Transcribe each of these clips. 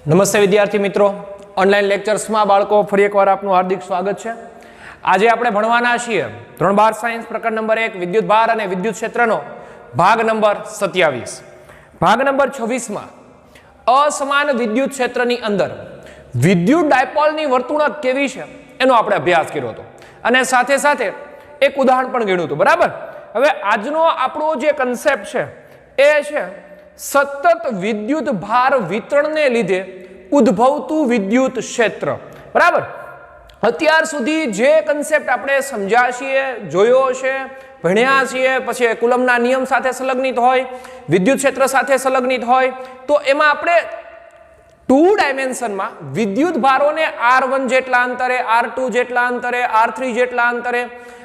નમસ્તે વિદ્યાર્થી મિત્રો, ઓનલાઈન લેક્ચર્સમાં બાળકો ફરી એકવાર આપનું હાર્દિક સ્વાગત છે. આજે આપણે ભણવાના છીએ ધોરણ 12 સાયન્સ પ્રકરણ નંબર 1 વિદ્યુત ભાર અને વિદ્યુત ક્ષેત્રનો ભાગ નંબર 27. ભાગ નંબર 26માં અસમાન વિદ્યુત ક્ષેત્રની અંદર વિદ્યુત ડાયપોલની વર્તુણક કેવી છે એનો આપણે અભ્યાસ કર્યો હતો અને સાથે સાથે એક ઉદાહરણ પણ ગણ્યું હતું. બરાબર. હવે આજનો આપણો જે કન્સેપ્ટ છે એ છે સતત વિદ્યુત ભાર વિતરણને લીધે ઉદ્ભવતું વિદ્યુત ક્ષેત્ર. બરાબર. અત્યાર સુધી જે કન્સેપ્ટ આપણે સમજ્યા છીએ, જોયો છે, ભણ્યા છીએ, પછી કુલમના નિયમ સાથે સંલગ્નિત હોય, વિદ્યુત ક્ષેત્ર સાથે સંલગ્નિત હોય, તો એમાં આપણે 2 ડાયમેન્શનમાં વિદ્યુત ભારોને R1 જેટલા અંતરે, R2 જેટલા અંતરે, R3 જેટલા અંતરે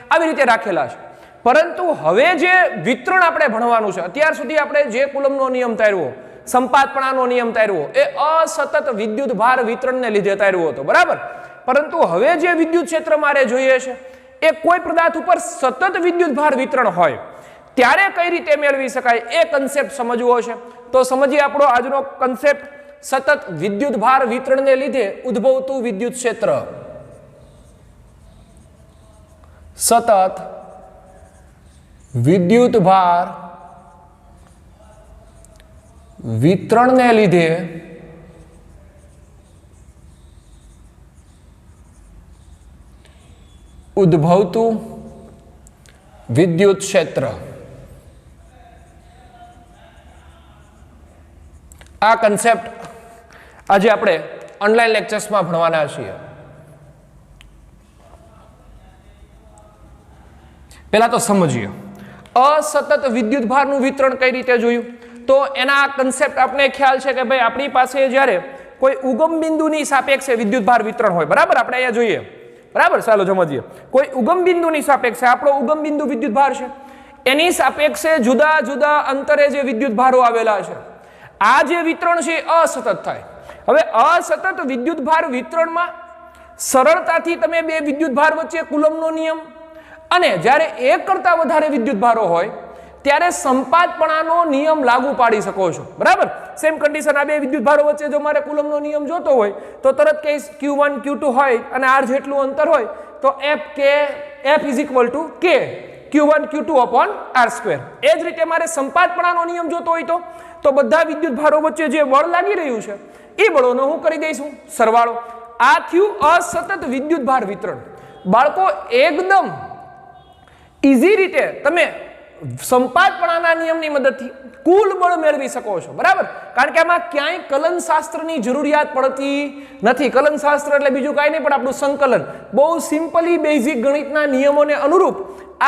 આવી રીતે રાખેલા છે. પરંતુ હવે જે વિતરણ આપણે ભણવાનું છે, અત્યાર સુધી આપણે જે કુલમનો નિયમ તાર્યો, સંપાતપણાનો નિયમ તાર્યો, એ અસતત વિદ્યુત ભાર વિતરણને લીધે તાર્યો હતો. બરાબર. પરંતુ હવે જે વિદ્યુત ક્ષેત્ર મારે જોઈએ છે એ કોઈ પદાર્થ ઉપર સતત વિદ્યુત ભાર વિતરણ હોય ત્યારે કઈ રીતે મેળવી શકાય એ કન્સેપ્ટ સમજવો છે. તો સમજીએ આપણો આજનો કન્સેપ્ટ, સતત વિદ્યુત ભાર વિતરણને લીધે ઉદ્ભવતું વિદ્યુત ક્ષેત્ર. સતત વિદ્યુત ભાર વિતરણને લીધે ઉદ્ભવતું વિદ્યુત ક્ષેત્ર. આ કન્સેપ્ટ આજે આપણે ઓનલાઈન લેક્ચર્સમાં ભણવાના છીએ. પહેલા તો સમજીએ અસતત વિદ્યુત ભારનું વિતરણ કઈ રીતે જોયું. તો એના કન્સેપ્ટ આપણે ખ્યાલ છે કે ભાઈ આપણી પાસે જ્યારે કોઈ ઉગમ બિંદુની સાપેક્ષે વિદ્યુત ભાર વિતરણ હોય. બરાબર. આપણે અહીંયા જોઈએ. બરાબર. ચાલો સમજીએ. કોઈ ઉગમ બિંદુની સાપેક્ષે આપણો ઉગમ બિંદુ વિદ્યુત ભાર છે, એની સાપેક્ષે જુદા જુદા અંતરે જે વિદ્યુત ભારો આવેલા છે, આ જે વિતરણ છે અસતત થાય. હવે અસતત વિદ્યુત ભાર વિતરણમાં સરળતાથી તમે બે વિદ્યુત ભાર વચ્ચે કુલમનો નિયમ અને જ્યારે એક કરતા વધારે વિદ્યુત ભારો હોય ત્યારે સંપાતપણાનો નિયમ લાગુ પાડી શકો છો. બરાબર. સેમ કન્ડિશન, આ બે વિદ્યુત ભારો વચ્ચે જો મારે કુલમનો નિયમ જોતો હોય તો તરત કહીશ Q1 Q2 હોય અને R જેટલું અંતર હોય તો F is equal to K Q1 Q2 upon R². એ જ રીતે મારે સંપાતપણાનો નિયમ જોતો હોય તો બધા વિદ્યુત ભારો વચ્ચે જે બળ લાગી રહ્યું છે એ બળોનો હું કરી દઈશું સરવાળો. આ થયું અસતત વિદ્યુત ભાર વિતરણ. બાળકો એકદમ ઈઝી રીતે તમે સંપાતપણાના નિયમની મદદથી કુલ બળ મેળવી શકો છો. બરાબર. કારણ કે આમાં ક્યાંય કલનશાસ્ત્રની જરૂરિયાત પડતી નથી. કલનશાસ્ત્ર એટલે બીજું કાંઈ નહીં પણ આપણું સંકલન. બહુ સિમ્પલી બેઝિક ગણિતના નિયમોને અનુરૂપ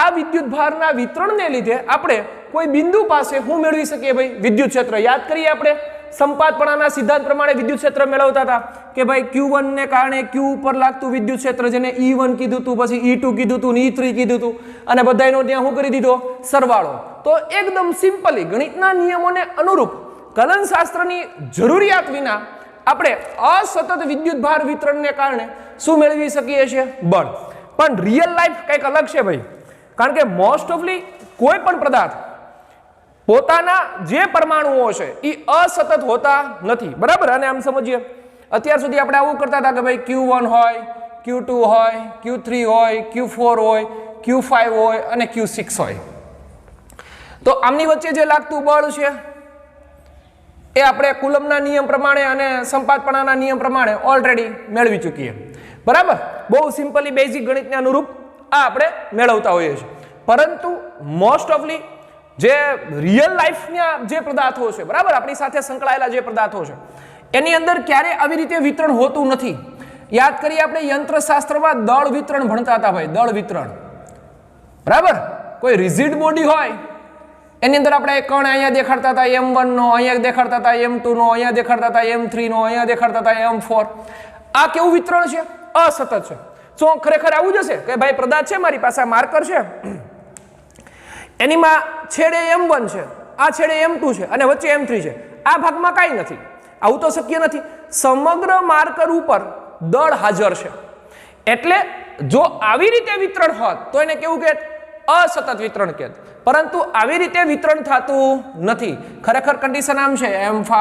આ વિદ્યુત ભારના વિતરણને લીધે આપણે કોઈ બિંદુ પાસે શું મેળવી શકીએ ભાઈ? વિદ્યુત ક્ષેત્ર. યાદ કરીએ આપણે સંપાતપણાના સિદ્ધાંત પ્રમાણે વિદ્યુત ક્ષેત્ર મેળવતા હતા કે ભાઈ Q1 ને કારણે Q ઉપર લાગતું વિદ્યુત ક્ષેત્ર, જેને E1 કીધું હતું, પછી E2 કીધું હતું, E3 કીધું હતું, અને બધાયનો ત્યાં શું કરી દીધો? સરવાળો. તો એકદમ સિમ્પલી ગણિતના નિયમોને અનુરૂપ કલનશાસ્ત્રની જરૂરિયાત વિના આપણે અસતત વિદ્યુત ભાર વિતરણને કારણે શું મેળવી શકીએ છીએ? બળ. પણ રિયલ લાઈફ કંઈક અલગ છે ભાઈ. કારણ કે મોસ્ટ ઓફલી કોઈ પણ પદાર્થ પોતાના જે પરમાણુઓ છે એ અસતત હોતા નથી. બરાબર. અને આમ સમજીએ, અત્યાર સુધી આપણે આવું કરતા હતા કે ભાઈ Q1 હોય, Q2 હોય, Q3 હોય, Q4 હોય, Q5 હોય અને Q6 હોય. તો આમની વચ્ચે જે લાગતું બળ છે એ આપણે કુલમના નિયમ પ્રમાણે અને સંપાતપણાના નિયમ પ્રમાણે ઓલરેડી મેળવી ચૂકીએ. બરાબર. બહુ સિમ્પલી બેઝિક ગણિતને અનુરૂપ આ આપણે મેળવતા હોઈએ છીએ. પરંતુ મોસ્ટ ઓફલી જે રિયલ લાઈફના જે પદાર્થો છે, બરાબર, આપણી સાથે સંકળાયેલા જે પદાર્થો છે, એની અંદર ક્યારે આવી રીતે વિતરણ હોતું નથી. યાદ કરીએ આપણે યંત્રશાસ્ત્રમાં દળ વિતરણ ભણતા હતા ભાઈ. દળ વિતરણ. બરાબર. કોઈ રિજિડ બોડી હોય એની અંદર આપણે કણ અહીંયા દેખાડતા હતા M1 નો, અહીંયા દેખાડતા હતા M2 નો, અહીંયા દેખાડતા હતા M3 નો, અહીંયા દેખાડતા હતા M4. આ કેવું વિતરણ છે? અસતત છે. શું ખરેખર આવું જ હશે કે ભાઈ પદાર્થ છે, મારી પાસે માર્કર છે, એનીમાં છેડે M1 છે, આ છેડે M2 છે અને વચ્ચે M3 છે. આ ભાગમાં કાંઈ નથી. આવું તો શક્ય નથી. સમગ્ર માર્કર ઉપર દળ હાજર છે. એટલે જો આવી રીતે વિતરણ હોત તો એને કેવું કહેત? અસતત વિતરણ કહેત. પરંતુ આવી રીતે વિતરણ થતું નથી. ખરેખર કન્ડિશન આમ છે M5,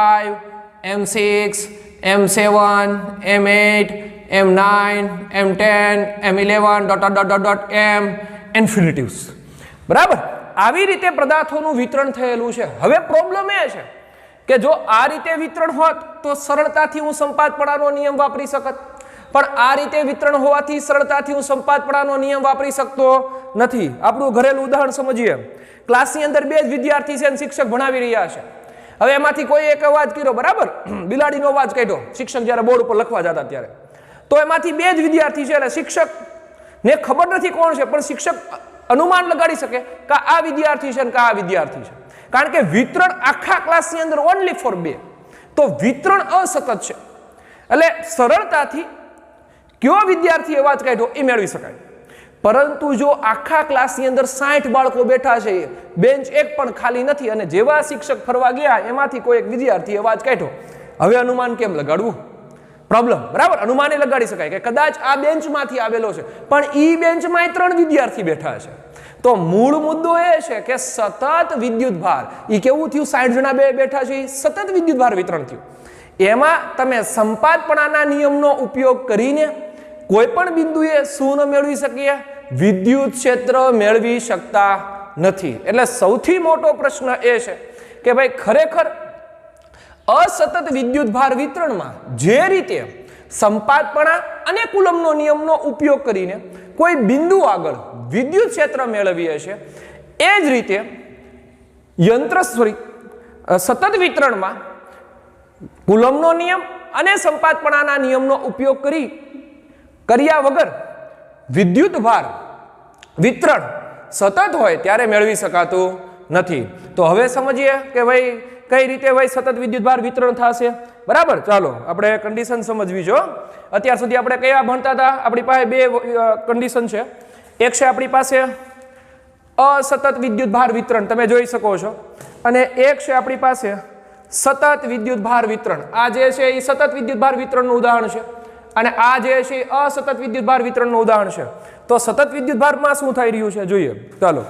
M6, M7 M8 M9 M10 M11 dot dot dot dot M ઇન્ફિનિટિવ્સ બરાબર આવી રીતે પદાર્થોનું વિતરણ થયેલું છે હવે પ્રોબ્લેમ એ છે કે જો આ રીતે વિતરણ હોત તો સરળતાથી હું સંપાતપણાનો નિયમ વાપરી શકત પણ આ રીતે વિતરણ હોવાથી સરળતાથી હું સંપાતપણાનો નિયમ વાપરી શકતો નથી આપણું ઘરેલું ઉદાહરણ સમજીએ ક્લાસની અંદર બે જ વિદ્યાર્થી છે અને શિક્ષક ભણાવી રહ્યા છે હવે એમાંથી કોઈ એક અવાજ કર્યો બરાબર બિલાડીનો અવાજ કાઢ્યો શિક્ષક જ્યારે બોર્ડ ઉપર લખવા જતા ત્યારે તો એમાંથી બે જ વિદ્યાર્થી છે એટલે શિક્ષકને ખબર નથી કોણ છે પણ શિક્ષક અનુમાન લગાડી શકે કે આ વિદ્યાર્થી છે અને કે આ વિદ્યાર્થી છે કારણ કે વિતરણ આખા ક્લાસની અંદર ઓનલી ફોર બે તો વિતરણ અસતત છે એટલે સરળતાથી કયો વિદ્યાર્થી અવાજ કાઢ્યો એ મેળવી શકાય પરંતુ જો આખા ક્લાસની અંદર 60 બાળકો બેઠા છે બેન્ચ એક પણ ખાલી નથી અને જેવા શિક્ષક ફરવા ગયા એમાંથી કોઈ એક વિદ્યાર્થી અવાજ કાઢ્યો હવે અનુમાન કેમ લગાડવું પ્રોબ્લેમ બરાબર અનુમાને લગાડી શકાય કે કદાચ આ બેન્ચમાંથી આવેલો છે પણ ઈ બેન્ચમાં 3 વિદ્યાર્થી બેઠા છે તો મૂળ મુદ્દો એ છે કે સતત વિદ્યુત ભાર ઈ કેવું થયું 60 જણા બેઠા છે સતત વિદ્યુત ભાર વિતરણ થયું એમાં તમે સંપાતપણાના નિયમનો ઉપયોગ કરીને કોઈ પણ બિંદુએ શું ન મેળવી શકીએ વિદ્યુત ક્ષેત્ર મેળવી શકતા નથી એટલે સૌથી મોટો પ્રશ્ન એ છે કે ભાઈ ખરેખર અસતત વિદ્યુત ભાર વિતરણમાં જે રીતે સંપાતપણા અને કુલમનો નિયમનો ઉપયોગ કરીને કોઈ બિંદુ આગળ વિદ્યુત ક્ષેત્ર મેળવીએ છે એ જ રીતે યંત્ર સતત વિતરણમાં કુલમનો નિયમ અને સંપાતપણાના નિયમનો ઉપયોગ કર્યા વગર વિદ્યુત ભાર વિતરણ સતત હોય ત્યારે મેળવી શકાતું નથી તો હવે સમજીએ કે ભાઈ કઈ રીતે ભાઈ સતત વિદ્યુત ભાર વિતરણ થશે બરાબર ચાલો આપણે કન્ડિશન સમજવી જો અત્યાર સુધી આપણે કયા ભણતા હતા આપણી પાસે બે કન્ડિશન છે એક છે આપણી પાસે અસતત વિદ્યુત ભાર વિતરણ તમે જોઈ શકો છો અને એક છે આપણી પાસે સતત વિદ્યુત ભાર વિતરણ આ જે છે એ સતત વિદ્યુત ભાર વિતરણનું ઉદાહરણ છે અને આ જે છે અસતત વિદ્યુત ભાર વિતરણનું ઉદાહરણ છે તો સતત વિદ્યુત ભારમાં શું થઈ રહ્યું છે જોઈએ ચાલો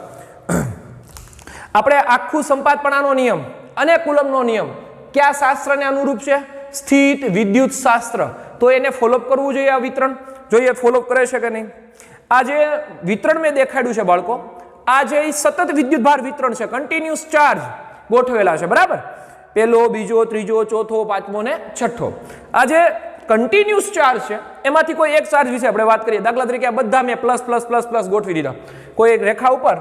આપણે આખું સંપાતપણાનો નિયમ અને કુલમનો નિયમ કયા શાસ્ત્રને અનુરૂપ છે સ્થિત વિદ્યુત શાસ્ત્ર તો એને ફોલોઅપ કરવું જોઈએ આ વિતરણ જોઈએ ફોલોઅપ કરે છે કે નહીં આ જે વિતરણ મેં દેખાડ્યું છે બાળકો આ જે સતત વિદ્યુત ભાર વિતરણ છે કન્ટિન્યુઅસ ચાર્જ ગોઠવેલા છે બરાબર પહેલો બીજો ત્રીજો ચોથો પાંચમો ને છઠ્ઠો આ જે કન્ટિન્યુઅસ ચાર્જ છે એમાંથી કોઈ એક ચાર્જ વિશે આપણે વાત કરીએ દાખલા તરીકે આ બધા મેં પ્લસ પ્લસ પ્લસ પ્લસ ગોઠવી દીધા કોઈ એક રેખા ઉપર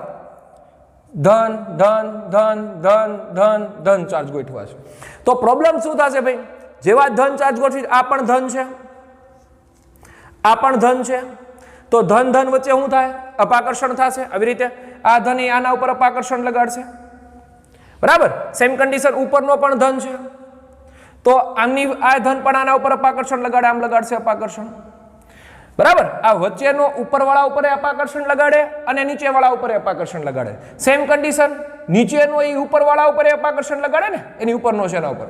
ધન ધન ધન ધન ધન ધન ચાર્જ ગોઠવા છે તો પ્રોબ્લેમ શું થશે ભાઈ જેવા ધન ચાર્જ ગોઠવી આ પણ ધન છે આ પણ ધન છે તો ધન ધન વચ્ચે શું થાય અપાકર્ષણ થશે આવી રીતે આ ધન એ આના ઉપર અપાકર્ષણ લગાડશે બરાબર સેમ કન્ડિશન ઉપરનો પણ ધન છે તો આમની આ ધન પણ આના ઉપર અપાકર્ષણ લગાડે આમ લગાડશે અપાકર્ષણ બરાબર આ વચ્ચેનો ઉપરવાળા ઉપર અપાકર્ષણ લગાડે અને નીચેવાળા ઉપર અપાકર્ષણ લગાડે સેમ કન્ડિશન નીચેનો એ ઉપરવાળા ઉપર અપાકર્ષણ લગાડે ને એની ઉપરનો છે એના ઉપર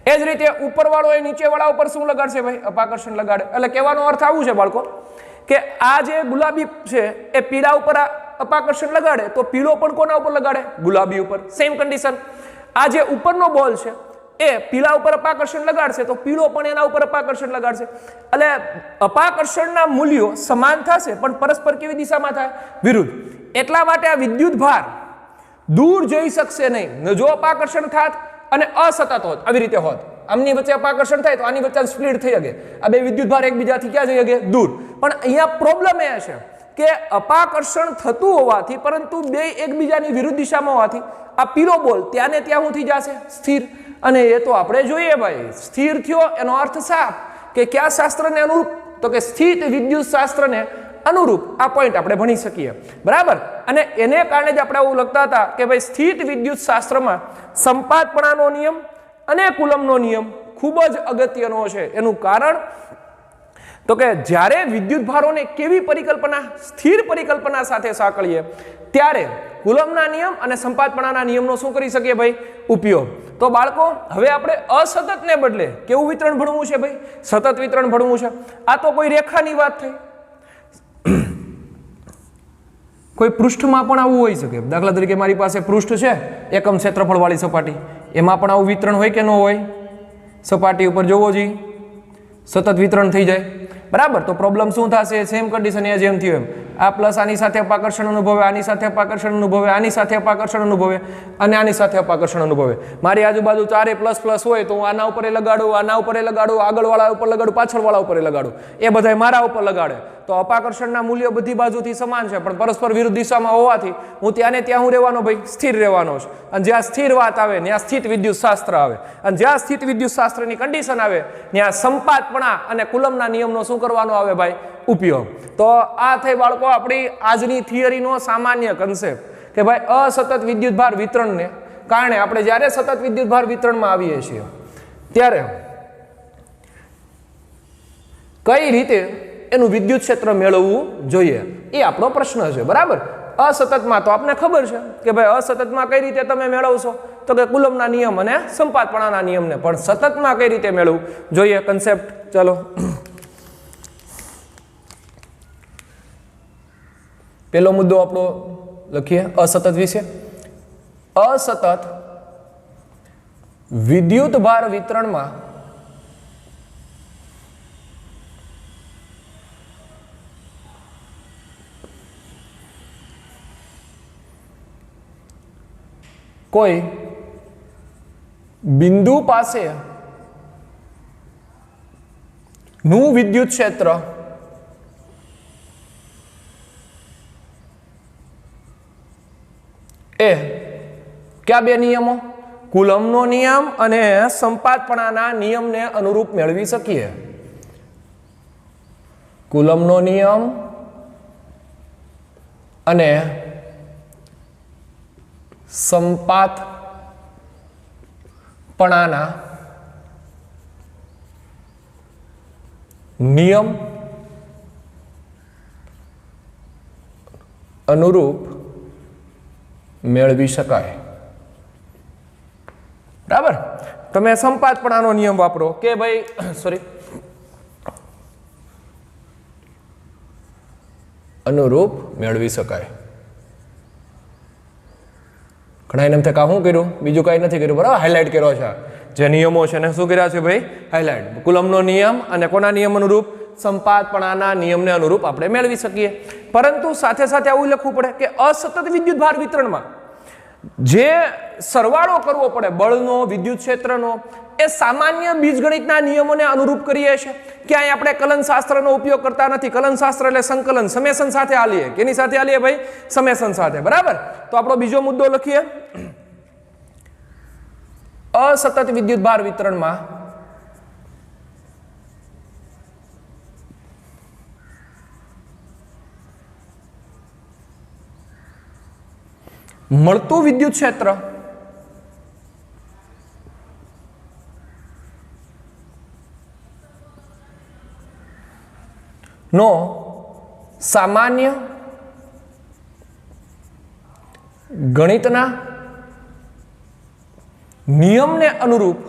એ જ રીતે ઉપરવાળો એ નીચેવાળા ઉપર શું લગાડશે ભાઈ અપાકર્ષણ લગાડે એટલે કહેવાનો અર્થ આવું છે બાળકો કે આ જે ગુલાબી છે એ પીળા ઉપર અપાકર્ષણ લગાડે તો પીળો પણ કોના ઉપર લગાડે ગુલાબી ઉપર સેમ કન્ડિશન આ જે ઉપરનો બોલ છે એ પીળા ઉપર અપાકર્ષણ લગાડશે તો પીળો પણ એના ઉપર અપાકર્ષણ લગાડશે એટલે અપાકર્ષણના મૂલ્યો સમાન થશે પણ પરસ્પર કેવી દિશામાં થાય વિરુદ્ધ એટલા માટે આ વિદ્યુત ભાર દૂર જઈ શકશે નહીં જો અપાકર્ષણ થાત અને અસતત હોત આવી રીતે હોત આમની વચ્ચે અપાકર્ષણ થાય તો આની વચ્ચે સ્પ્લિટ થઈ શકે આ બે વિદ્યુત ભાર એકબીજાથી ક્યાં જઈ શકે દૂર પણ અહીંયા પ્રોબ્લેમ એ છે કે અપાકર્ષણ થતું હોવાથી પરંતુ બે એકબીજાની વિરુદ્ધ દિશામાં હોવાથી આ પીળો બોલ ત્યાં ને ત્યાં શું થઈ જશે સ્થિર અને એ તો આપણે જોઈએ ભાઈ સ્થિર થયો એનો અર્થ સાફ કે કયા શાસ્ત્રને અનુરૂપ તો કે સ્થિત વિદ્યુત શાસ્ત્રને અનુરૂપ આ પોઈન્ટ આપણે ભણી શકીએ બરાબર અને એને કારણે જ આપણે એવું લખતા હતા કે ભાઈ સ્થિત વિદ્યુત શાસ્ત્રમાં સંપાતપણાનો નિયમ અને કુલમનો નિયમ ખૂબ જ અગત્યનો છે એનું કારણ તો કે જ્યારે વિદ્યુત ભારોને કેવી પરિકલ્પના સ્થિર પરિકલ્પના સાથે સાંકળીએ ત્યારે કુલમના નિયમ અને સંપાતપણાના નિયમનો શું કરી શકીએ ભાઈ ઉપયોગ તો બાળકો હવે આપણે અસતતને બદલે કેવું વિતરણ ભણવું છે ભાઈ સતત વિતરણ ભણવું છે આ તો કોઈ રેખાની વાત થઈ કોઈ પૃષ્ઠમાં પણ આવું હોઈ શકે દાખલા તરીકે મારી પાસે પૃષ્ઠ છે એકમ ક્ષેત્રફળ વાળી સપાટી એમાં પણ આવું વિતરણ હોય કે ન હોય સપાટી ઉપર જોવો જોઈએ સતત વિતરણ થઈ જાય બરાબર તો પ્રોબ્લેમ શું થશે સેમ કન્ડિશન એ જેમ થયું એમ આ પ્લસ આની સાથે અપાકર્ષણ અનુભવે આની સાથે અપાકર્ષણ અનુભવે આની સાથે અપાકર્ષણ અનુભવે અને આની સાથે અપાકર્ષણ અનુભવે મારી આજુબાજુ ચારે પ્લસ પ્લસ હોય તો હું આના ઉપર લગાડું આના ઉપર લગાડું આગળવાળા ઉપર લગાડું પાછળવાળા ઉપર લગાડું એ બધાય મારા ઉપર લગાડે તો અપાકર્ષણના મૂલ્યો બધી બાજુથી સમાન છે પણ પરસ્પર વિરુદ્ધ દિશામાં હોવાથી હું ત્યાં હું રહેવાનો ભાઈ સ્થિર રહેવાનો છું અને જ્યાં સ્થિર વાત આવે ત્યાં સ્થિત વિદ્યુત શાસ્ત્ર આવે અને જ્યાં સ્થિત વિદ્યુત શાસ્ત્રની કન્ડિશન આવે ત્યાં સંપાતપણા અને કુલમના નિયમનો શું કરવાનો આવે ભાઈ ઉપયોગ તો આ થઈ બાળકો આપણી આજની થિયરીનો સામાન્ય કન્સેપ્ટ કે ભાઈ અસતત વિદ્યુતભાર વિતરણને કારણે આપણે જ્યારે સતત વિદ્યુતભાર વિતરણમાં આવીએ છીએ ત્યારે કઈ રીતે એનું વિદ્યુત ક્ષેત્ર મેળવવું જોઈએ એ આપણો પ્રશ્ન છે બરાબર અસતતમાં તો આપને ખબર છે કે ભાઈ અસતતમાં કઈ રીતે તમે મેળવશો તો કે કુલમના નિયમ અને સંપાતપણાના નિયમને પણ સતતમાં કઈ રીતે મેળવવું જોઈએ કન્સેપ્ટ ચલો પહેલો મુદ્દો આપણો લખીએ અસતત વિશે અસતત વિદ્યુતભાર વિતરણમાં કોઈ બિંદુ પાસે નું વિદ્યુત ક્ષેત્ર એ કયા બે નિયમો કુલમનો નિયમ અને સંપાતપણાના નિયમને અનુરૂપ મેળવી શકીએ કુલમનો નિયમ અને સંપાતપણાના નિયમ અનુરૂપ મેળવી શકાય બરાબર તમે સંપાતપણાનો નિયમ વાપરો કે ભાઈ સોરી અનુરૂપ મેળવી શકાય ઘણા એમ થાય શું કર્યું બીજું કાંઈ નથી કર્યું બરાબર હાઇલાઇટ કર્યો છે જે નિયમો છે ને શું કર્યા છે ભાઈ હાઇલાઇટ કુલમનો નિયમ અને કોના નિયમ અનુરૂપ સંપાતપણાના નિયમને અનુરૂપ આપણે મેળવી શકીએ પરંતુ સાથે સાથે આવું લખવું પડે કે અસતત વિદ્યુતભાર વિતરણમાં જે સરવાળો કરવો પડે બળનો વિદ્યુત ક્ષેત્રનો એ સામાન્ય બીજગણિતના નિયમોને અનુરૂપ કરીએ છીએ ક્યાંય આપણે કલનશાસ્ત્રનો ઉપયોગ કરતા નથી કલનશાસ્ત્ર એટલે સંકલન સમેશન સાથે આલીએ કેની સાથે આલીએ ભાઈ સમેશન સાથે બરાબર તો આપણો બીજો મુદ્દો લખીએ અસતત વિદ્યુતભાર વિતરણમાં મળતું વિદ્યુત ક્ષેત્ર નો સામાન્ય ગણિતના નિયમને અનુરૂપ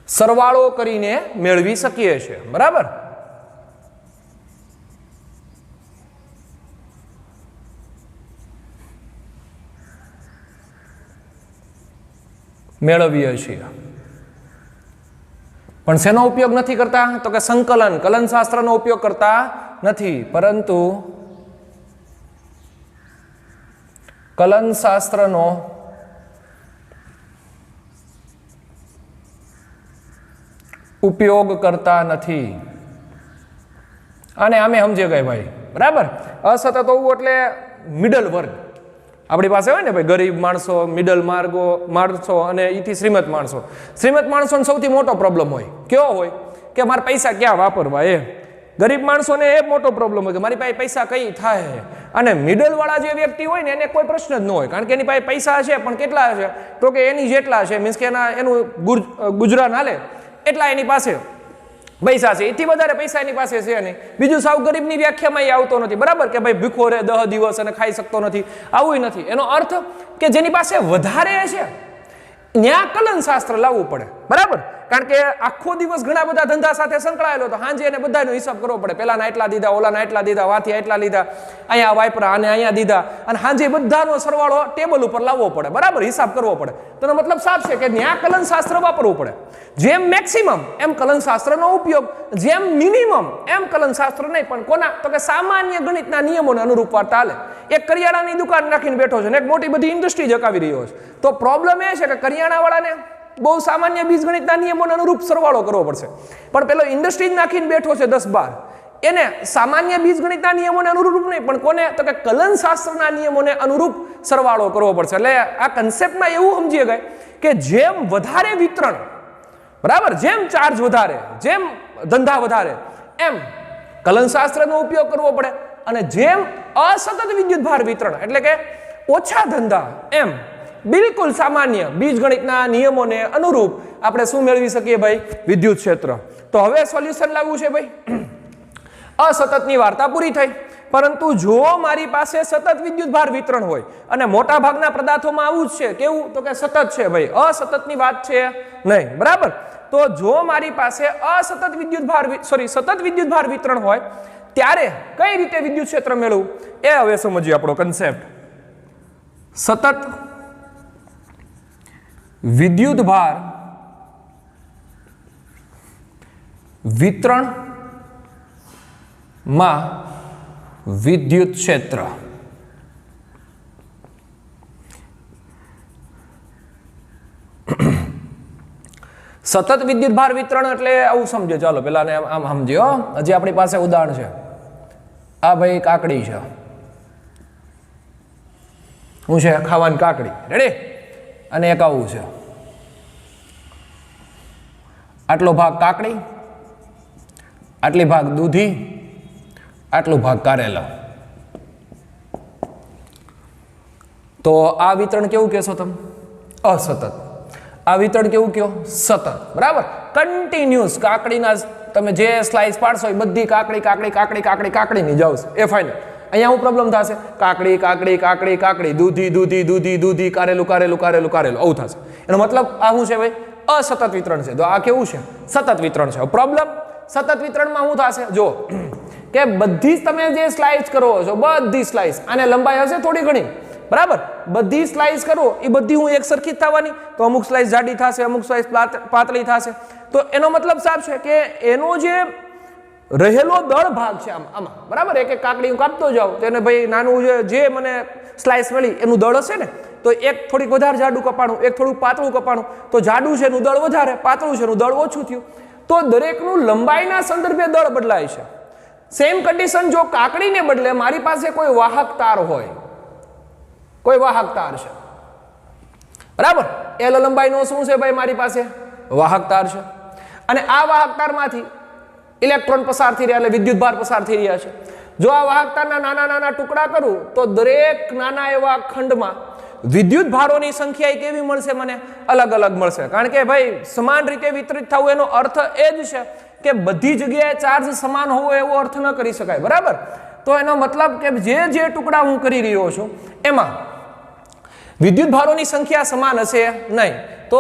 સરવાળો કરીને મેળવી શકીએ છીએ બરાબર મેળવીએ છીએ પણ શેનો ઉપયોગ નથી કરતા તો કે સંકલન કલનશાસ્ત્રનો ઉપયોગ કરતા નથી પરંતુ કલનશાસ્ત્રનો ઉપયોગ કરતા નથી આને આમે સમજે ગઈ ભાઈ બરાબર અસતત હોવું એટલે મિડલ વર્ગ આપણી પાસે હોય ને ભાઈ ગરીબ માણસો મિડલ માણસો અને એથી શ્રીમંત માણસોનો સૌથી મોટો પ્રોબ્લેમ હોય કેવો હોય કે મારા પૈસા ક્યાં વાપરવા એ ગરીબ માણસોને એ મોટો પ્રોબ્લેમ હોય કે મારી પાસે પૈસા કઈ થાય અને મિડલ વાળા જે વ્યક્તિ હોય ને એને કોઈ પ્રશ્ન જ ન હોય કારણ કે એની પાસે પૈસા છે પણ કેટલા છે તો કે એની જેટલા છે મીન્સ કે એનું ગુજરાન હાલે એટલા એની પાસે પૈસા છે એથી વધારે પૈસા એની પાસે છે નહીં બીજું સાવ ગરીબની વ્યાખ્યામાં એ આવતો નથી બરાબર કે ભાઈ ભૂખો રહે 10 દિવસ અને ખાઈ શકતો નથી આવું નથી એનો અર્થ કે જેની પાસે વધારે છે ત્યાં કલનશાસ્ત્ર લાવવું પડે બરાબર, કારણ કે આખો દિવસ ઘણા બધા ધંધા સાથે સંકળાયેલો તો સાંજે એને બધાનો હિસાબ કરવો પડે, પેલાના એટલા દીધા, ઓલાના એટલા દીધા, વાથી એટલા લીધા, અહીંયા વાપરા અને અહીંયા દીધા, અને સાંજે બધાનો સરવાળો ટેબલ ઉપર લાવવો પડે, બરાબર, હિસાબ કરવો પડે. તો મતલબ સાફ છે કે ત્યાં કલન શાસ્ત્ર વાપરવું પડે. જેમ મેક્સિમમ એમ કલન શાસ્ત્રનો ઉપયોગ, જેમ મિનિમમ એમ કલન શાસ્ત્ર નહીં, પણ કોના તો કે સામાન્ય ગણિતના નિયમોને અનુરૂપ વાર્તા હાલે. એક કરિયાણાની દુકાન રાખીને બેઠો છે ને એક મોટી બધી ઇન્ડસ્ટ્રી જકાવી રહ્યો છે, તો પ્રોબ્લેમ એ છે કે કરિયાણાવાળાને બહુ સામાન્ય બીજગણિતના નિયમોને અનુરૂપ સરવાળો કરવો પડશે, પણ પેલો ઇન્ડસ્ટ્રી નાખીને બેઠો છે 10-12, એને સામાન્ય બીજગણિતના નિયમોને અનુરૂપ નહીં, પણ કોને તો કે કલન શાસ્ત્રના નિયમોને અનુરૂપ સરવાળો કરવો પડશે. એટલે આ કન્સેપ્ટમાં એવું સમજીએ ગઈ કે જેમ વધારે વિતરણ, બરાબર, જેમ ચાર્જ વધારે, જેમ ધંધા વધારે, એમ કલન શાસ્ત્રનો ઉપયોગ કરવો પડે, અને જેમ અસતત વિદ્યુતભાર વિતરણ એટલે કે ઓછા ધંધા, એમ બિલકુલ સામાન્ય બીજગણિતના નિયમોને અનુરૂપ આપણે શું મેળવી શકીએ ભાઈ? વિદ્યુત ક્ષેત્ર. તો હવે સોલ્યુશન લાવવું છે ભાઈ. અસતતની વાર્તા પૂરી થઈ, પરંતુ જો મારી પાસે સતત વિદ્યુતભાર વિતરણ હોય, અને મોટા ભાગના પદાર્થોમાં આવું જ છે, કેવું તો કે સતત છે ભાઈ, અસતતની વાત છે નહીં, બરાબર. તો જો મારી પાસે અસતત વિદ્યુતભાર સતત વિદ્યુતભાર વિતરણ હોય, ત્યારે કઈ રીતે વિદ્યુત ક્ષેત્ર મેળવવું એ હવે સમજીએ આપણો કન્સેપ્ટ. સતત વિદ્યુતભાર વિતરણ માં વિદ્યુત ક્ષેત્ર. સતત વિદ્યુતભાર વિતરણ એટલે આવું સમજો, ચાલો પેલા ને આમ સમજો. હજી આપણી પાસે ઉદાહરણ છે, આ ભાઈ કાકડી છે, શું છે? ખાવાની કાકડી, રેડી? અને એક આવું છે, આટલો ભાગ કાકડી, આટલી ભાગ દૂધી, આટલો ભાગ કારેલા. તો આ વિતરણ કેવું કહેશો તમે? અસતત. આ વિતરણ કેવું કયો? સતત, બરાબર. કન્ટિન્યુઅસ કાકડીના તમે જે સ્લાઇસ પાડશો એ બધી કાકડી કાકડી કાકડી કાકડી કાકડીની જ આવશે, એ ફાઇનલ. અહીંયા હું પ્રોબ્લેમ થશે, કાકડી કાકડી કાકડી કાકડી, દૂધી દૂધી દૂધી દૂધી, કારેલું કારેલું કારેલું કારેલું, આવું થશે. એનો મતલબ આ શું છે ભાઈ? અસતત વિતરણ છે. તો આ કેવું છે? સતત વિતરણ છે. પ્રોબ્લેમ સતત વિતરણમાં શું થશે? જો કે બધી જ તમે જે સ્લાઇસ કરો છો, બધી સ્લાઇસ, આને લંબાઈ હશે થોડી ઘણી, બરાબર, બધી સ્લાઇસ કરો એ બધી હું એક સરખી જ થવાની, તો અમુક સ્લાઇસ જાડી થશે, અમુક સ્લાઇસ પાતળી થશે. તો એનો મતલબ સાફ છે કે એનો જે રહેલો દળ ભાગ છે આમાં, બરાબર, એક એક કાકડી હું કાપતો જાઉં તો એને ભાઈ નાનું જે મને સ્લાઇસ મળી એનું દળ હશે ને, તો એક થોડીક વધારે જાડું કપાણું, એક થોડુંક પાતળું કપાણું, તો જાડું છે એનું દળ વધારે, પાતળું છે એનું દળ ઓછું થયું. તો દરેકનું લંબાઈના સંદર્ભે દળ બદલાય છે. સેમ કન્ડિશન જો કાકડીને બદલે મારી પાસે કોઈ વાહક તાર હોય, કોઈ વાહક તાર છે, બરાબર, એલ લંબાઈનો શું છે ભાઈ? મારી પાસે વાહક તાર છે, અને આ વાહક તારમાંથી ઇલેક્ટ્રોન પસાર થઈ રહ્યા, એટલે વિદ્યુતભાર પસાર થઈ રહ્યા છે. જો આ વાહક તારના નાના નાના ટુકડા કરું તો દરેક નાના એવા ખંડમાં વિદ્યુતભારોની સંખ્યા કેવી મળશે? મને અલગ અલગ મળશે, કારણ કે ભાઈ સમાન રીતે વિતરિત થવું એનો અર્થ એ જ છે કે બધી જગ્યાએ ચાર્જ સમાન હોવો એવો અર્થ ન કરી શકાય, બરાબર. તો એનો મતલબ કે જે ટુકડા હું કરી રહ્યો છું એમાં વિદ્યુતભારોની સંખ્યા સમાન હશે નહીં. તો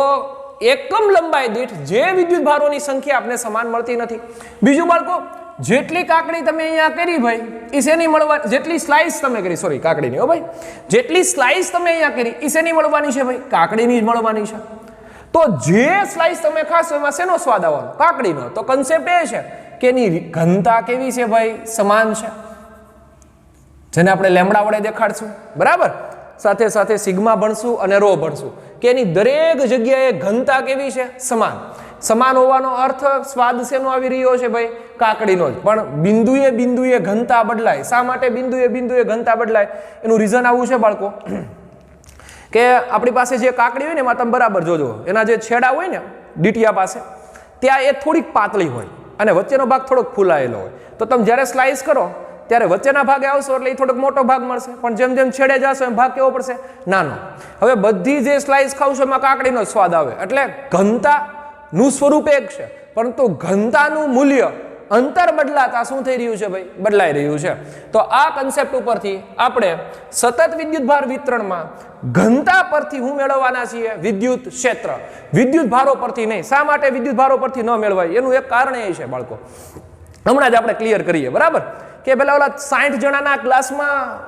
એકમ લંબાઈ દીઠ જે વિદ્યુતભારોની સંખ્યા આપણે સમાન મળતી નથી. બીજું બાળકો, જેટલી કાકડી તમે અહીંયા કરી ભાઈ, એ શેની મળવાની? જેટલી સ્લાઇસ તમે કરી, સોરી કાકડીની, હો ભાઈ, જેટલી સ્લાઇસ તમે અહીંયા કરી એ શેની મળવાની છે ભાઈ? કાકડીની જ મળવાની છે. તો જે સ્લાઇસ તમે ખાશો એમાં શેનો સ્વાદ આવવાનો? કાકડીનો. તો કન્સેપ્ટ એ છે કે એની ઘનતા કેવી છે ભાઈ? સમાન છે, જેને આપણે લેમડા વડે દેખાડશું, બરાબર. સાથે સાથે સિગ્મા ભણશું અને રો ભણશું કે એની દરેક જગ્યાએ ઘનતા કેવી છે? સમાન. સમાન હોવાનો અર્થ સ્વાદ શેનો આવી રહ્યો છે ભાઈ? કાકડીનો જ. પણ બિંદુએ બિંદુએ ઘનતા બદલાય. શા માટે બિંદુએ બિંદુએ ઘનતા બદલાય? એનું રીઝન આવું છે બાળકો કે આપણી પાસે જે કાકડી હોય ને એમાં તમે બરાબર જોજો, એના જે છેડા હોય ને ડીટીયા પાસે, ત્યાં એ થોડીક પાતળી હોય અને વચ્ચેનો ભાગ થોડોક ફૂલાયેલો હોય. તો તમે જ્યારે સ્લાઇસ કરો ત્યારે વચ્ચેના ભાગે આવશો એટલે એ થોડોક મોટો ભાગ મળશે, પણ જેમ જેમ છેડે જશો એમ ભાગ કેવો પડશે? નાનો. હવે બધી જે સ્લાઇસ ખાવશો એમાં કાકડીનો સ્વાદ આવે. એટલે ઘનતાનું સ્વરૂપ એક છે, પરંતુ ઘનતાનું મૂલ્ય અંતર બદલાતા શું થઈ રહ્યું છે ભાઈ? બદલાઈ રહ્યું છે. તો આ કન્સેપ્ટ ઉપરથી આપણે સતત વિદ્યુતભાર વિતરણમાં ઘનતા પરથી હું મેળવવાના છીએ? વિદ્યુત ક્ષેત્ર. વિદ્યુત ભારો પરથી નહીં. શા માટે વિદ્યુત ભારો પરથી ન મેળવાય? એનું એક કારણ એ છે બાળકો, હમણાં જ આપણે ક્લિયર કરીએ, બરાબર? કે પેલા ઓલા 60 જણાના ક્લાસમાં